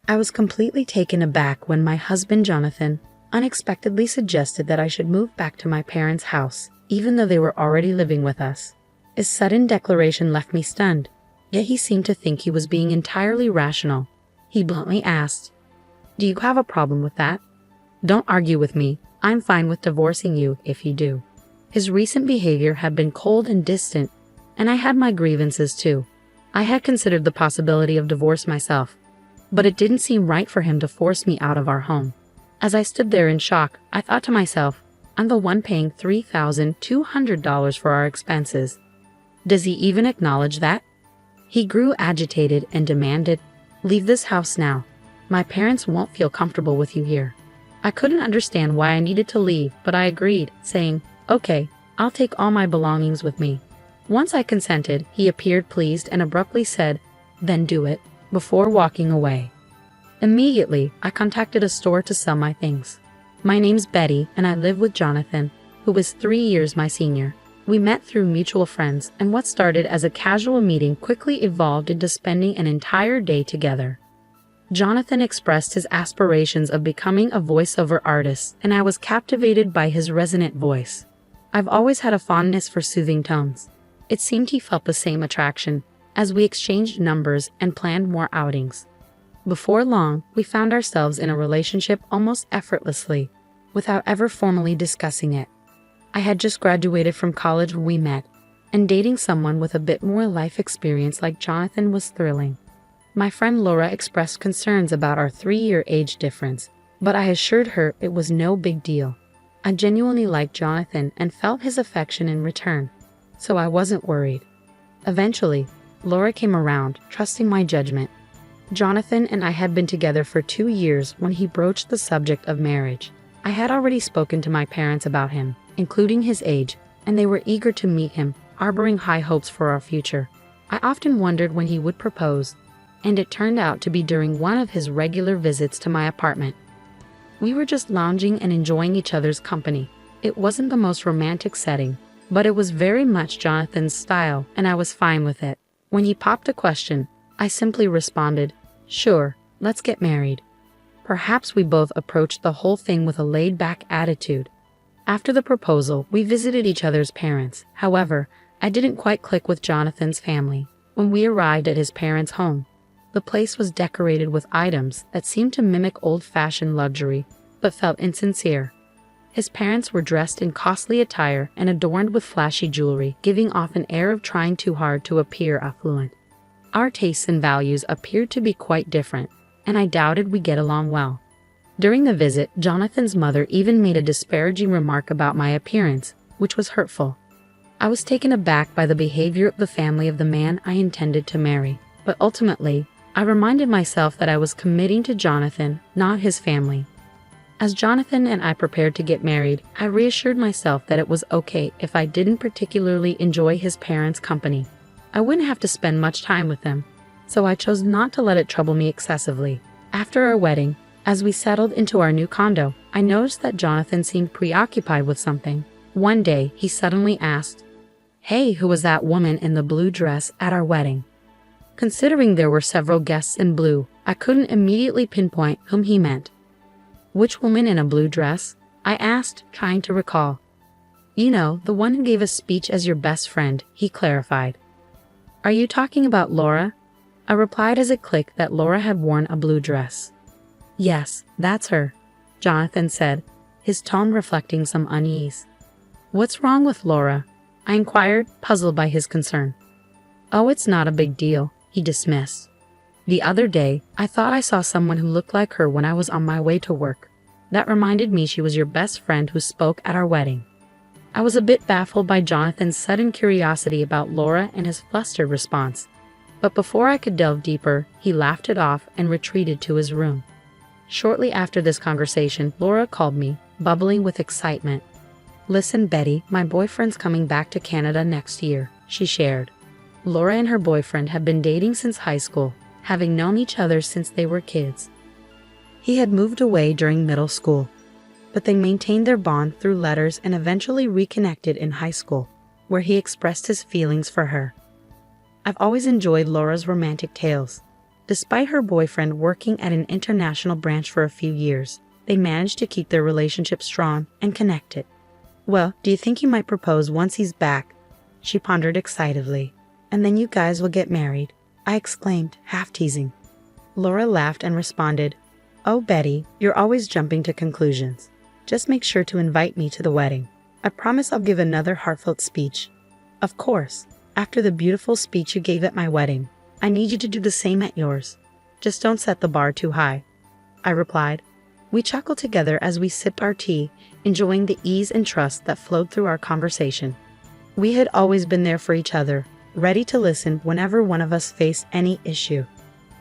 I was completely taken aback when my husband Jonathan unexpectedly suggested that I should move back to my parents' house, even though they were already living with us. His sudden declaration left me stunned, yet he seemed to think he was being entirely rational. He bluntly asked, "Do you have a problem with that? Don't argue with me. I'm fine with divorcing you if you do." His recent behavior had been cold and distant, and I had my grievances too. I had considered the possibility of divorce myself, but it didn't seem right for him to force me out of our home. As I stood there in shock, I thought to myself, I'm the one paying $3,200 for our expenses. Does he even acknowledge that? He grew agitated and demanded, "Leave this house now. My parents won't feel comfortable with you here." I couldn't understand why I needed to leave, but I agreed, saying, "Okay, I'll take all my belongings with me." Once I consented, he appeared pleased and abruptly said, "Then do it," before walking away. Immediately, I contacted a store to sell my things. My name's Betty, and I live with Jonathan, who is 3 years my senior. We met through mutual friends, and what started as a casual meeting quickly evolved into spending an entire day together. Jonathan expressed his aspirations of becoming a voiceover artist, and I was captivated by his resonant voice. I've always had a fondness for soothing tones. It seemed he felt the same attraction, as we exchanged numbers and planned more outings. Before long, we found ourselves in a relationship almost effortlessly, without ever formally discussing it. I had just graduated from college when we met, and dating someone with a bit more life experience like Jonathan was thrilling. My friend Laura expressed concerns about our 3-year age difference, but I assured her it was no big deal. I genuinely liked Jonathan and felt his affection in return, so I wasn't worried. Eventually, Laura came around, trusting my judgment. Jonathan and I had been together for 2 years when he broached the subject of marriage. I had already spoken to my parents about him, including his age, and they were eager to meet him, harboring high hopes for our future. I often wondered when he would propose, and it turned out to be during one of his regular visits to my apartment. We were just lounging and enjoying each other's company. It wasn't the most romantic setting, but it was very much Jonathan's style, and I was fine with it. When he popped a question, I simply responded, "Sure, let's get married." Perhaps we both approached the whole thing with a laid-back attitude. After the proposal, we visited each other's parents. However, I didn't quite click with Jonathan's family. When we arrived at his parents' home, the place was decorated with items that seemed to mimic old-fashioned luxury, but felt insincere. His parents were dressed in costly attire and adorned with flashy jewelry, giving off an air of trying too hard to appear affluent. Our tastes and values appeared to be quite different, and I doubted we'd get along well. During the visit, Jonathan's mother even made a disparaging remark about my appearance, which was hurtful. I was taken aback by the behavior of the family of the man I intended to marry, but ultimately, I reminded myself that I was committing to Jonathan, not his family. As Jonathan and I prepared to get married, I reassured myself that it was okay if I didn't particularly enjoy his parents' company. I wouldn't have to spend much time with them, so I chose not to let it trouble me excessively. After our wedding, as we settled into our new condo, I noticed that Jonathan seemed preoccupied with something. One day, he suddenly asked, "Hey, who was that woman in the blue dress at our wedding?" Considering there were several guests in blue, I couldn't immediately pinpoint whom he meant. "Which woman in a blue dress?" I asked, trying to recall. "You know, the one who gave a speech as your best friend," he clarified. "Are you talking about Laura?" I replied as it clicked that Laura had worn a blue dress. "Yes, that's her," Jonathan said, his tone reflecting some unease. "What's wrong with Laura?" I inquired, puzzled by his concern. "Oh, it's not a big deal," he dismissed. "The other day, I thought I saw someone who looked like her when I was on my way to work. That reminded me she was your best friend who spoke at our wedding." I was a bit baffled by Jonathan's sudden curiosity about Laura and his flustered response. But before I could delve deeper, he laughed it off and retreated to his room. Shortly after this conversation, Laura called me, bubbling with excitement. "Listen, Betty, my boyfriend's coming back to Canada next year," she shared. Laura and her boyfriend had been dating since high school, having known each other since they were kids. He had moved away during middle school, but they maintained their bond through letters and eventually reconnected in high school, where he expressed his feelings for her. I've always enjoyed Laura's romantic tales, Despite her boyfriend working at an international branch for a few years, they managed to keep their relationship strong and connected. "Well, do you think he might propose once he's back?" she pondered excitedly. "And then you guys will get married," I exclaimed, half teasing. Laura laughed and responded, "Oh, Betty, you're always jumping to conclusions. Just make sure to invite me to the wedding. I promise I'll give another heartfelt speech." "Of course. After the beautiful speech you gave at my wedding, I need you to do the same at yours. Just don't set the bar too high," I replied. We chuckled together as we sipped our tea, enjoying the ease and trust that flowed through our conversation. We had always been there for each other, ready to listen whenever one of us faced any issue.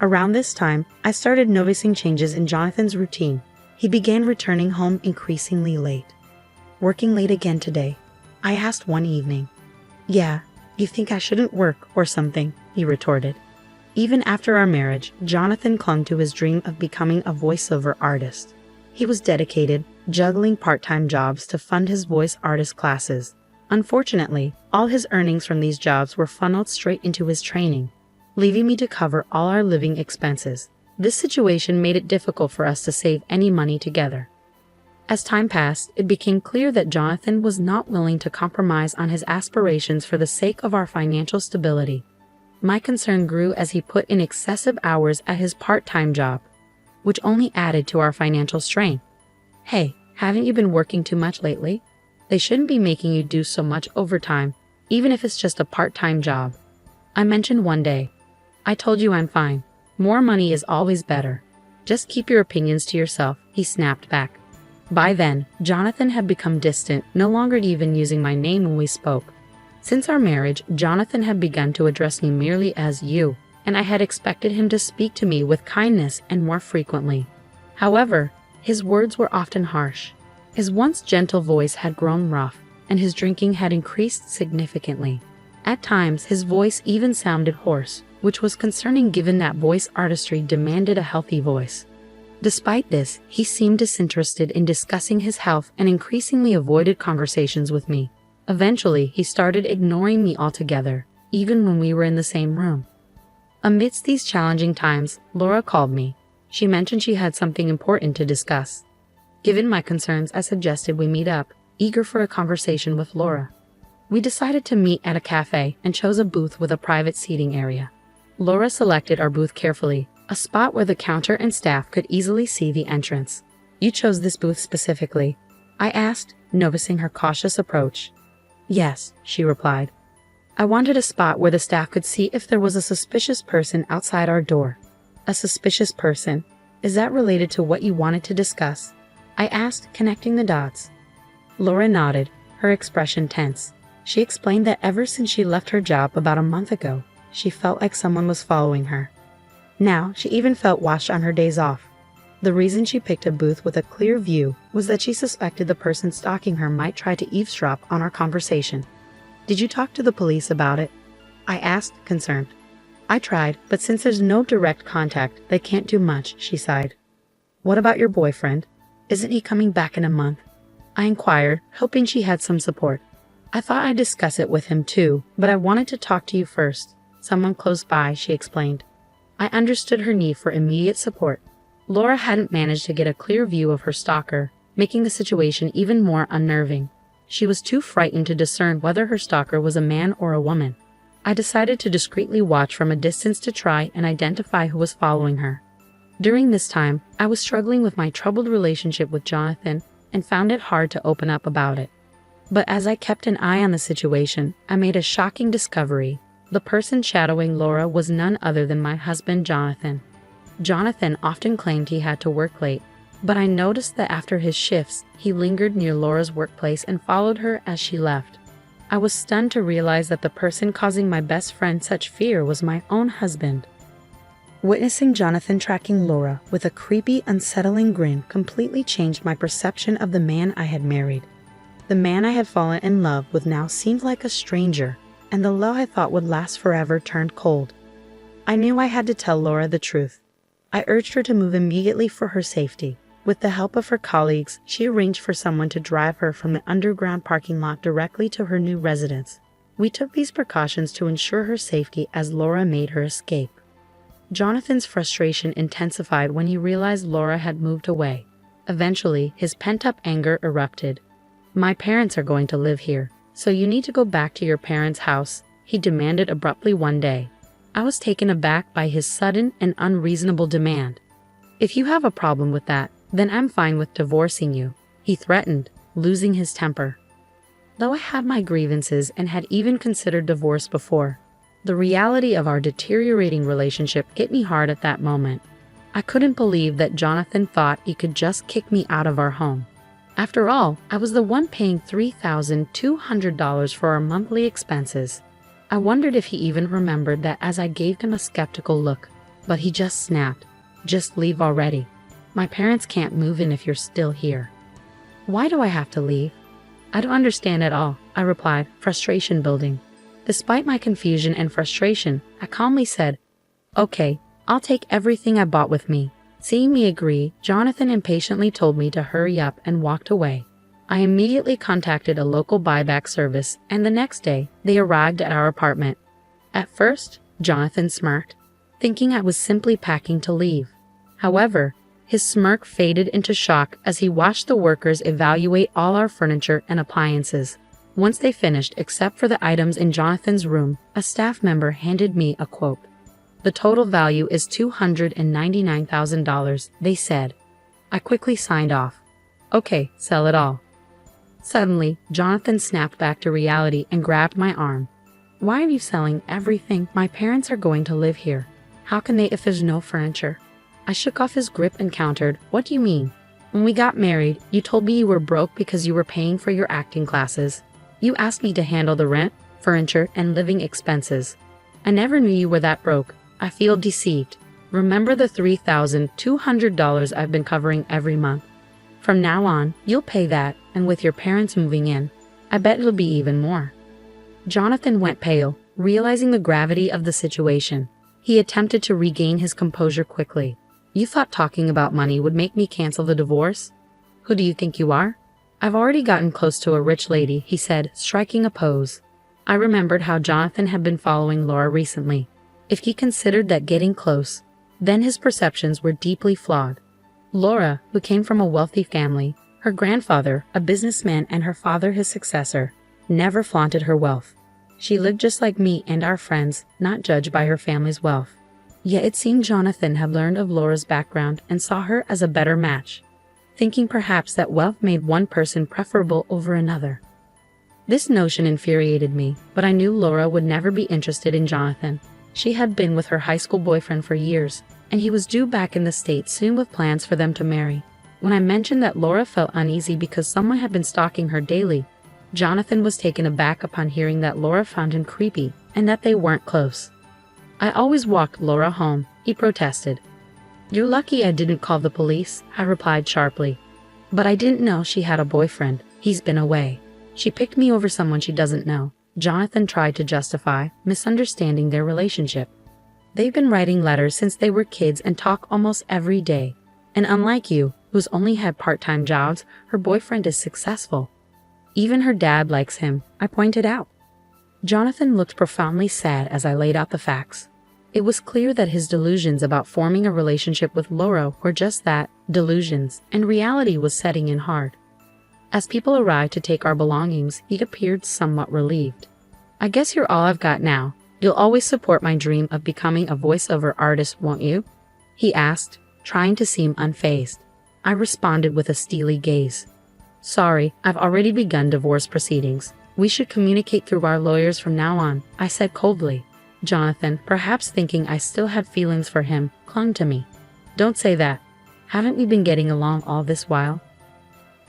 Around this time, I started noticing changes in Jonathan's routine. He began returning home increasingly late. "Working late again today?" I asked one evening. "Yeah, you think I shouldn't work or something," he retorted. Even after our marriage, Jonathan clung to his dream of becoming a voiceover artist. He was dedicated, juggling part-time jobs to fund his voice artist classes. Unfortunately, all his earnings from these jobs were funneled straight into his training, leaving me to cover all our living expenses. This situation made it difficult for us to save any money together. As time passed, it became clear that Jonathan was not willing to compromise on his aspirations for the sake of our financial stability. My concern grew as he put in excessive hours at his part-time job, which only added to our financial strain. "Hey, haven't you been working too much lately? They shouldn't be making you do so much overtime, even if it's just a part-time job," I mentioned one day. "I told you I'm fine. More money is always better. Just keep your opinions to yourself," he snapped back. By then, Jonathan had become distant, no longer even using my name when we spoke. Since our marriage, Jonathan had begun to address me merely as you, and I had expected him to speak to me with kindness and more frequently. However, his words were often harsh. His once gentle voice had grown rough, and his drinking had increased significantly. At times, his voice even sounded hoarse, which was concerning given that voice artistry demanded a healthy voice. Despite this, he seemed disinterested in discussing his health and increasingly avoided conversations with me. Eventually, he started ignoring me altogether, even when we were in the same room. Amidst these challenging times, Laura called me. She mentioned she had something important to discuss. Given my concerns, I suggested we meet up, eager for a conversation with Laura. We decided to meet at a cafe and chose a booth with a private seating area. Laura selected our booth carefully, a spot where the counter and staff could easily see the entrance. "You chose this booth specifically?" I asked, noticing her cautious approach. "Yes," she replied. "I wanted a spot where the staff could see if there was a suspicious person outside our door." "A suspicious person? Is that related to what you wanted to discuss?" I asked, connecting the dots. Laura nodded, her expression tense. She explained that ever since she left her job about a month ago, she felt like someone was following her. Now, she even felt watched on her days off. The reason she picked a booth with a clear view was that she suspected the person stalking her might try to eavesdrop on our conversation. "Did you talk to the police about it?" I asked, concerned. "I tried, but since there's no direct contact, they can't do much," she sighed. "What about your boyfriend? Isn't he coming back in a month?" I inquired, hoping she had some support. "I thought I'd discuss it with him too, but I wanted to talk to you first. Someone close by," she explained. I understood her need for immediate support. Laura hadn't managed to get a clear view of her stalker, making the situation even more unnerving. She was too frightened to discern whether her stalker was a man or a woman. I decided to discreetly watch from a distance to try and identify who was following her. During this time, I was struggling with my troubled relationship with Jonathan and found it hard to open up about it. But as I kept an eye on the situation, I made a shocking discovery. The person shadowing Laura was none other than my husband, Jonathan. Jonathan often claimed he had to work late, but I noticed that after his shifts, he lingered near Laura's workplace and followed her as she left. I was stunned to realize that the person causing my best friend such fear was my own husband. Witnessing Jonathan tracking Laura with a creepy, unsettling grin completely changed my perception of the man I had married. The man I had fallen in love with now seemed like a stranger, and the love I thought would last forever turned cold. I knew I had to tell Laura the truth. I urged her to move immediately for her safety. With the help of her colleagues, she arranged for someone to drive her from the underground parking lot directly to her new residence. We took these precautions to ensure her safety as Laura made her escape. Jonathan's frustration intensified when he realized Laura had moved away. Eventually, his pent-up anger erupted. "My parents are going to live here, so you need to go back to your parents' house," he demanded abruptly one day. I was taken aback by his sudden and unreasonable demand. "If you have a problem with that, then I'm fine with divorcing you," he threatened, losing his temper. Though I had my grievances and had even considered divorce before, the reality of our deteriorating relationship hit me hard at that moment. I couldn't believe that Jonathan thought he could just kick me out of our home. After all, I was the one paying $3,200 for our monthly expenses. I wondered if he even remembered that as I gave him a skeptical look, but he just snapped, "Just leave already. My parents can't move in if you're still here." "Why do I have to leave?" "I don't understand at all," I replied, frustration building. Despite my confusion and frustration, I calmly said, "Okay, I'll take everything I bought with me." Seeing me agree, Jonathan impatiently told me to hurry up and walked away. I immediately contacted a local buyback service, and the next day, they arrived at our apartment. At first, Jonathan smirked, thinking I was simply packing to leave. However, his smirk faded into shock as he watched the workers evaluate all our furniture and appliances. Once they finished, except for the items in Jonathan's room, a staff member handed me a quote. "The total value is $299,000, they said. I quickly signed off. "Okay, sell it all." Suddenly, Jonathan snapped back to reality and grabbed my arm. "Why are you selling everything? My parents are going to live here. How can they if there's no furniture?" I shook off his grip and countered, "What do you mean? When we got married, you told me you were broke because you were paying for your acting classes. You asked me to handle the rent, furniture, and living expenses. I never knew you were that broke. I feel deceived. Remember the $3,200 I've been covering every month? From now on, you'll pay that, and with your parents moving in, I bet it'll be even more." Jonathan went pale, realizing the gravity of the situation. He attempted to regain his composure quickly. "You thought talking about money would make me cancel the divorce? Who do you think you are? I've already gotten close to a rich lady," he said, striking a pose. I remembered how Jonathan had been following Laura recently. If he considered that getting close, then his perceptions were deeply flawed. Laura, who came from a wealthy family, her grandfather, a businessman, and her father his successor, never flaunted her wealth. She lived just like me and our friends, not judged by her family's wealth. Yet it seemed Jonathan had learned of Laura's background and saw her as a better match, thinking perhaps that wealth made one person preferable over another. This notion infuriated me, but I knew Laura would never be interested in Jonathan. She had been with her high school boyfriend for years, and he was due back in the States soon with plans for them to marry. When I mentioned that Laura felt uneasy because someone had been stalking her daily, Jonathan was taken aback upon hearing that Laura found him creepy and that they weren't close. "I always walked Laura home," he protested. "You're lucky I didn't call the police," I replied sharply. "But I didn't know she had a boyfriend. He's been away. She picked me over someone she doesn't know." Jonathan tried to justify, misunderstanding their relationship. "They've been writing letters since they were kids and talk almost every day. And unlike you, who's only had part-time jobs, her boyfriend is successful. Even her dad likes him," I pointed out. Jonathan looked profoundly sad as I laid out the facts. It was clear that his delusions about forming a relationship with Laura were just that, delusions, and reality was setting in hard. As people arrived to take our belongings, he appeared somewhat relieved. "I guess you're all I've got now. You'll always support my dream of becoming a voiceover artist, won't you?" he asked, trying to seem unfazed. I responded with a steely gaze. "Sorry, I've already begun divorce proceedings. We should communicate through our lawyers from now on," I said coldly. Jonathan, perhaps thinking I still had feelings for him, clung to me. "Don't say that. Haven't we been getting along all this while?"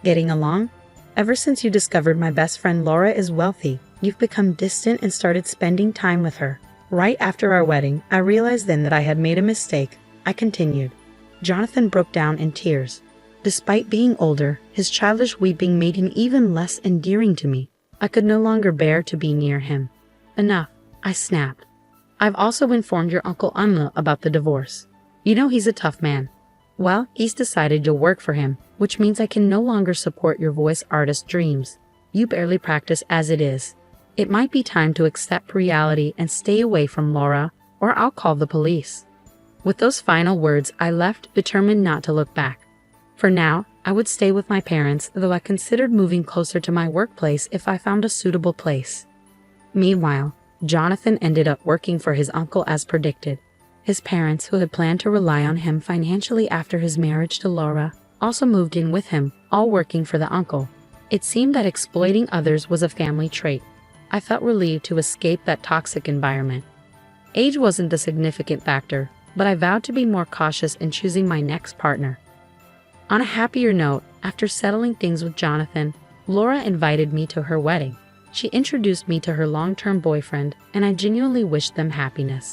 "Getting along? Ever since you discovered my best friend Laura is wealthy, you've become distant and started spending time with her. Right after our wedding, I realized then that I had made a mistake," I continued. Jonathan broke down in tears. Despite being older, his childish weeping made him even less endearing to me. I could no longer bear to be near him. "Enough," I snapped. "I've also informed your Uncle Unla about the divorce. You know he's a tough man. Well, he's decided you'll work for him, which means I can no longer support your voice artist dreams. You barely practice as it is. It might be time to accept reality and stay away from Laura, or I'll call the police." With those final words, I left, determined not to look back. For now, I would stay with my parents, though I considered moving closer to my workplace if I found a suitable place. Meanwhile, Jonathan ended up working for his uncle as predicted. His parents, who had planned to rely on him financially after his marriage to Laura, also moved in with him, all working for the uncle. It seemed that exploiting others was a family trait. I felt relieved to escape that toxic environment. Age wasn't a significant factor, but I vowed to be more cautious in choosing my next partner. On a happier note, after settling things with Jonathan, Laura invited me to her wedding. She introduced me to her long-term boyfriend, and I genuinely wished them happiness.